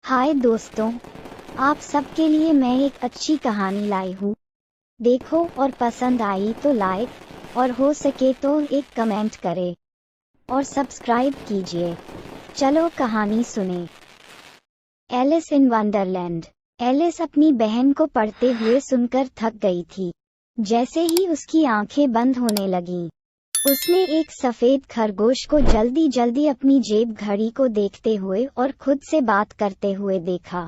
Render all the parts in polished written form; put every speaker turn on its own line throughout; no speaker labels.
हाय दोस्तों, आप सबके लिए मैं एक अच्छी कहानी लाई हूँ। देखो और पसंद आई तो लाइक और हो सके तो एक कमेंट करें और सब्सक्राइब कीजिए। चलो कहानी सुने। Alice in Wonderland. एलिस अपनी बहन को पढ़ते हुए सुनकर थक गई थी। जैसे ही उसकी आंखें बंद होने लगीं, उसने एक सफेद खरगोश को जल्दी जल्दी अपनी जेब घड़ी को देखते हुए और खुद से बात करते हुए देखा।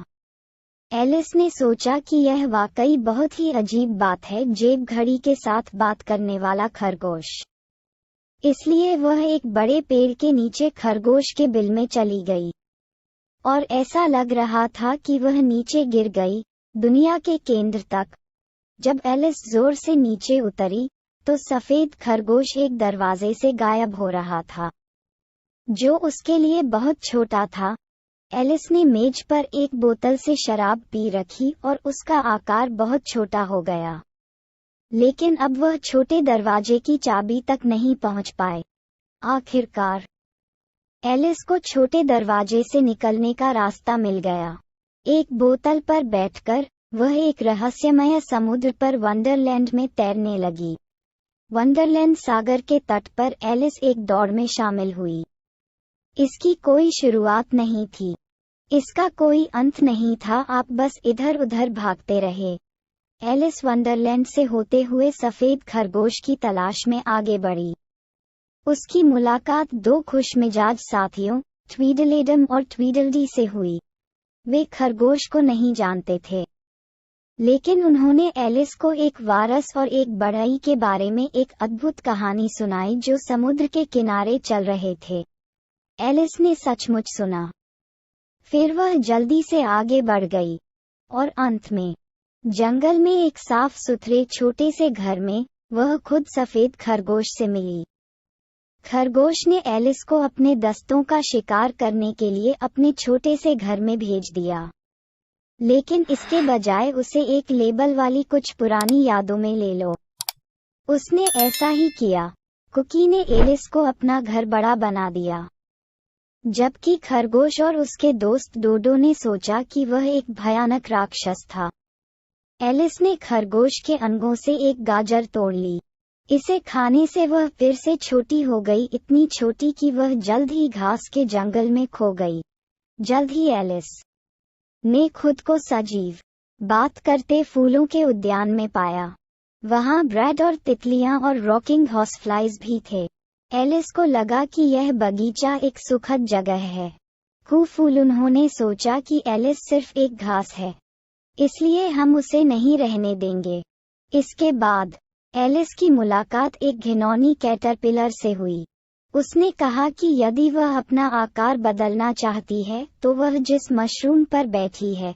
एलिस ने सोचा कि यह वाकई बहुत ही अजीब बात है, जेब घड़ी के साथ बात करने वाला खरगोश। इसलिए वह एक बड़े पेड़ के नीचे खरगोश के बिल में चली गई और ऐसा लग रहा था कि वह नीचे गिर गई, दुनिया के केंद्र तक। जब एलिस जोर से नीचे उतरी तो सफेद खरगोश एक दरवाजे से गायब हो रहा था, जो उसके लिए बहुत छोटा था। एलिस ने मेज पर एक बोतल से शराब पी रखी और उसका आकार बहुत छोटा हो गया, लेकिन अब वह छोटे दरवाजे की चाबी तक नहीं पहुंच पाए। आखिरकार एलिस को छोटे दरवाजे से निकलने का रास्ता मिल गया। एक बोतल पर बैठकर वह एक रहस्यमय समुद्र पर वंडरलैंड में तैरने लगी। वंडरलैंड सागर के तट पर एलिस एक दौड़ में शामिल हुई। इसकी कोई शुरुआत नहीं थी, इसका कोई अंत नहीं था, आप बस इधर उधर भागते रहे। एलिस वंडरलैंड से होते हुए सफेद खरगोश की तलाश में आगे बढ़ी। उसकी मुलाकात दो खुशमिजाज साथियों, ट्वीडलेडम और ट्वीडलडी से हुई। वे खरगोश को नहीं जानते थे, लेकिन उन्होंने एलिस को एक वारस और एक बढ़ई के बारे में एक अद्भुत कहानी सुनाई जो समुद्र के किनारे चल रहे थे। एलिस ने सचमुच सुना। फिर वह जल्दी से आगे बढ़ गई और अंत में जंगल में एक साफ सुथरे छोटे से घर में वह खुद सफेद खरगोश से मिली। खरगोश ने एलिस को अपने दस्तों का शिकार करने के लिए अपने छोटे से घर में भेज दिया, लेकिन इसके बजाय उसे एक लेबल वाली कुछ पुरानी यादों में ले लो। उसने ऐसा ही किया। कुकी ने एलिस को अपना घर बड़ा बना दिया, जबकि खरगोश और उसके दोस्त डोडो ने सोचा कि वह एक भयानक राक्षस था। एलिस ने खरगोश के अंगों से एक गाजर तोड़ ली। इसे खाने से वह फिर से छोटी हो गई, इतनी छोटी कि वह जल्द ही घास के जंगल में खो गई। जल्द ही एलिस ने खुद को सजीव, बात करते फूलों के उद्यान में पाया। वहां ब्रेड और तितलियां और रॉकिंग हॉर्सफ्लाइज भी थे। एलिस को लगा कि यह बगीचा एक सुखद जगह है। फूल उन्होंने सोचा कि एलिस सिर्फ एक घास है, इसलिए हम उसे नहीं रहने देंगे। इसके बाद एलिस की मुलाकात एक घिनौनी कैटरपिलर से हुई। उसने कहा कि यदि वह अपना आकार बदलना चाहती है तो वह जिस मशरूम पर बैठी है।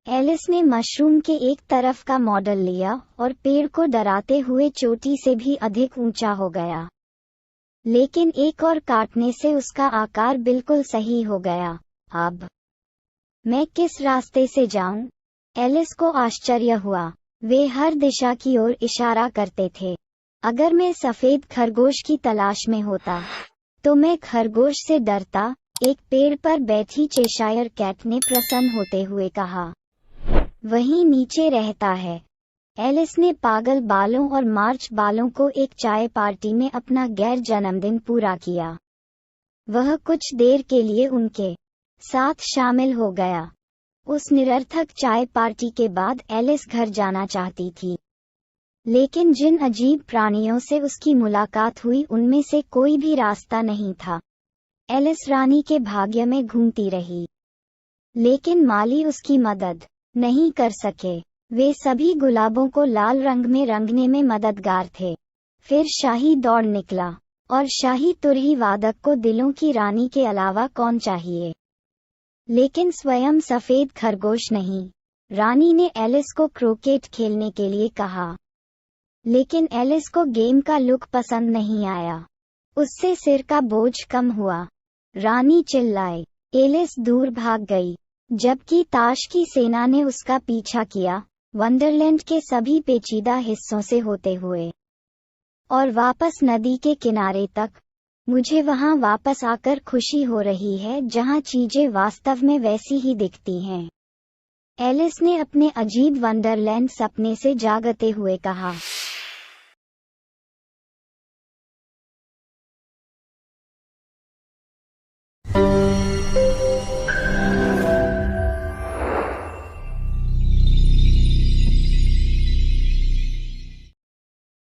एलिस ने मशरूम के एक तरफ का मॉडल लिया और पेड़ को डराते हुए चोटी से भी अधिक ऊंचा हो गया, लेकिन एक और काटने से उसका आकार बिल्कुल सही हो गया। अब मैं किस रास्ते से जाऊं? एलिस को आश्चर्य हुआ। वे हर दिशा की ओर इशारा करते थे। अगर मैं सफेद खरगोश की तलाश में होता तो मैं खरगोश से डरता, एक पेड़ पर बैठी चेशायर कैट ने प्रसन्न होते हुए कहा। वहीं नीचे रहता है। एलिस ने पागल बालों और मार्च बालों को एक चाय पार्टी में अपना गैर जन्मदिन पूरा किया। वह कुछ देर के लिए उनके साथ शामिल हो गया। उस निरर्थक चाय पार्टी के बाद एलिस घर जाना चाहती थी, लेकिन जिन अजीब प्राणियों से उसकी मुलाकात हुई उनमें से कोई भी रास्ता नहीं था। एलिस रानी के भाग्य में घूमती रही, लेकिन माली उसकी मदद नहीं कर सके। वे सभी गुलाबों को लाल रंग में रंगने में मददगार थे। फिर शाही दौड़ निकला, और शाही तुरही वादक को दिलों की रानी के अलावा कौन चाहिए, लेकिन स्वयं सफेद खरगोश नहीं। रानी ने एलिस को क्रिकेट खेलने के लिए कहा, लेकिन एलिस को गेम का लुक पसंद नहीं आया। उससे सिर का बोझ कम हुआ। रानी चिल्लाई। एलिस दूर भाग गई, जबकि ताश की सेना ने उसका पीछा किया, वंडरलैंड के सभी पेचीदा हिस्सों से होते हुए और वापस नदी के किनारे तक। मुझे वहां वापस आकर खुशी हो रही है जहां चीजें वास्तव में वैसी ही दिखती हैं। एलिस ने अपने अजीब वंडरलैंड सपने से जागते हुए कहा।